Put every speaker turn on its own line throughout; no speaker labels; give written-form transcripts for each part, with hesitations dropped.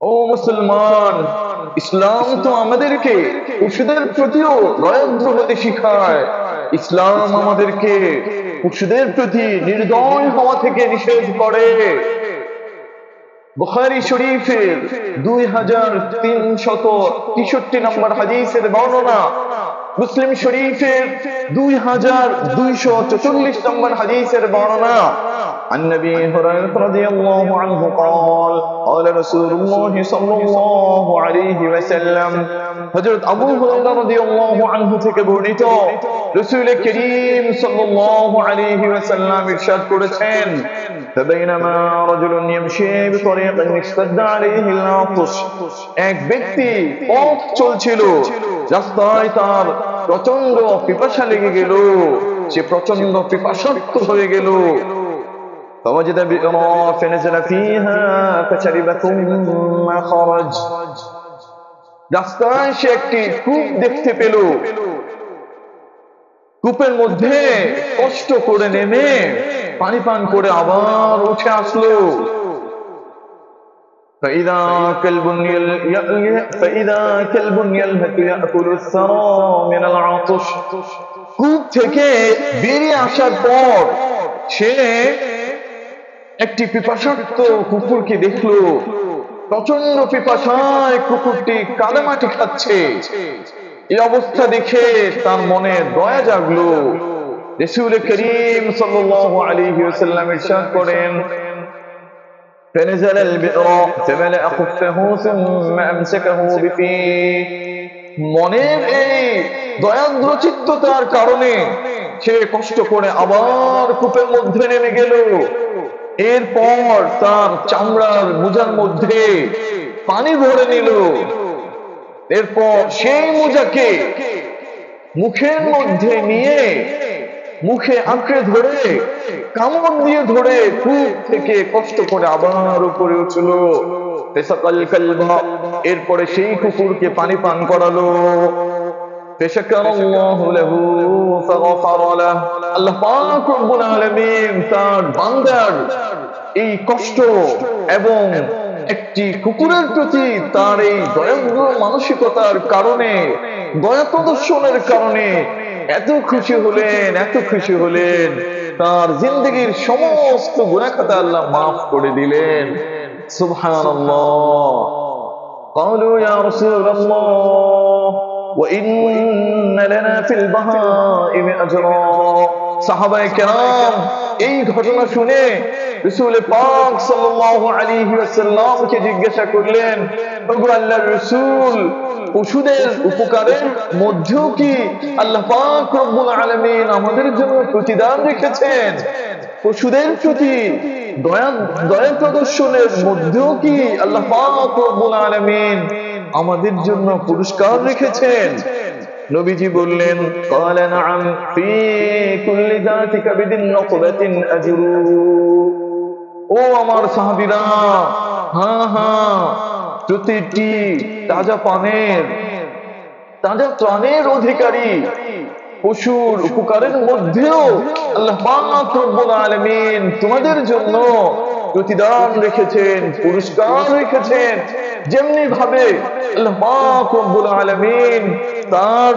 ও মুসলমান, ইসলাম তো আমাদেরকে পশুদের প্রতিও দয়াদ্র হতে শিখায়। ইসলাম আমাদেরকে পশুদের প্রতি নির্দয় হওয়া থেকে নিষেধ করে। বুখারী শরীফের 2363 নম্বর হাদিসের বর্ণনা, মুসলিম শরীফের 2244 নম্বর হাদিসের বর্ণনা। عن ابي هريره رضي الله عنه قال قال رسول الله صلى الله عليه وسلم, হযরত আবু হুরায়রা রাদিয়াল্লাহু আনহু থেকে বর্ণিত, রাসূল করিম সাল্লাল্লাহু আলাইহি ওয়াসাল্লাম ইরশাদ করেছেন, فبينما رجل يمشي بطريق اشتد عليه العطش, এক ব্যক্তি পথ চলছিল, রাস্তায় তার প্রচন্ড পিপাসা লেগে গেল, সে প্রচন্ড পিপাসার্ত হয়ে গেল। فوجد بئرا فنزل فيها فشرب ثم خرج, রাস্তায় সে একটি কূপ দেখতে পেল, কূপের মধ্যে কষ্ট করে নেমে পানি পান করে আবার উঠে আসলো। فإذا كلب يلهث يأكل الثرى من العطش, কূপ থেকে বেরিয়ে আসার পর সে একটি পিপাসার্ত কুকুরকে দেখলো, প্রচন্ড পিপাসায় কুকুরটি কাদামাটি খাচ্ছে। এই অবস্থা দেখে তার মনে দয়া জাগলো। রাসূল করিম সাল্লাল্লাহু আলাইহি ওয়াসাল্লাম ইরশাদ করেন, فنزل البئر فملأ خفه ثم أمسكه بفيه, মনের এই দয়াদ্র চিত্ততার কারণে সে কষ্ট করে আবার কূপের মধ্যে নেমে গেল। এরপর তার চামড়ার মোজার মধ্যে পানি ভরে নিল। এরপর সেই মোজাকে মুখের মধ্যে নিয়ে মুখে আঁকড়ে ধরে কামড় দিয়ে ধরে কূপ থেকে কষ্ট করে আবার উপরে উঠল। এরপরে সেই কুকুরকে পানি পান করালো। আল্লাহ পাক রব্বুল আলামিন তার বান্দার এই কষ্ট এবং একটি কুকুরের প্রতি তার এই দয়াদ্র মানসিকতার কারণে, দয়া প্রদর্শনের কারণে এত খুশি হলেন, তার জিন্দেগীর সমস্ত গুনাহ খাতা আল্লাহ মাফ করে দিলেন। সুবহানাল্লাহ। قالوا يا رسول الله وإن لنا في البهائم أجرا, সাহাবায়ে কেরাম এই ঘটনা শুনে রাসূল পাক সাল্লাল্লাহু আলাইহি ওয়াসাল্লামকে জিজ্ঞাসা করলেন, ওগো আল্লাহর রাসূল, পশুদের উপকারের মধ্যেও কি আল্লাহ পাক রব্বুল আলামিন আমাদের জন্য প্রতিদান রেখেছেন? পশুদের প্রতি দয়া প্রদর্শনের মধ্যেও কি আল্লাহ পাক রব্বুল আলামিন আমাদের জন্য পুরস্কার রেখেছেন? নবীজি বললেন, قال نعم في كل ذات كبد نقبة أجر, ও আমার সাহাবীরা, হ্যাঁ, প্রতিটি তাজা প্রাণের অধিকারী পশুর উপকারের মধ্যেও আল্লাহ পাক রব্বুল আলামিন তোমাদের জন্য প্রতিদান রেখেছেন, পুরস্কার রেখেছেন। যেমনি ভাবে আল্লাহ পাক রব্বুল আলামিন তার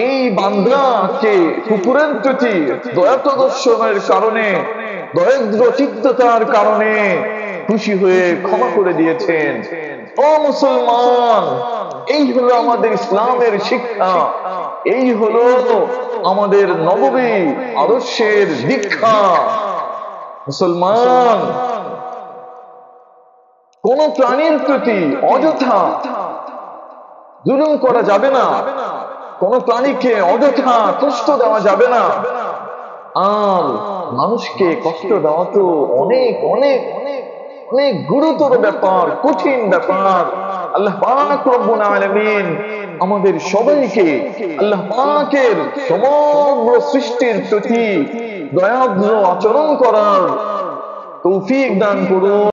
এই বান্দাকে কুকুরের প্রতি দয়া প্রদর্শনের কারণে, দয়াদ্র চিত্ততার কারণে খুশি হয়ে ক্ষমা করে দিয়েছেন। ও মুসলমান, এই হলো আমাদের ইসলামের শিক্ষা, এই হলো আমাদের নববী আদর্শের দীক্ষা। মুসলমান, কোন প্রাণীর প্রতি অযথা জুলুম করা যাবে না, কোন প্রাণীকে অযথা কষ্ট দেওয়া যাবে না। আর মানুষকে কষ্ট দেওয়া তো অনেক অনেক অনেক গুরুতর ব্যাপার, কঠিন ব্যাপার। আল্লাহ পাক রব্বুল আলামিন আমাদের সবাইকে আল্লাহ পাকের সমগ্র সৃষ্টির প্রতি দয়াদ্র আচরণ করার তৌফিক দান করুন।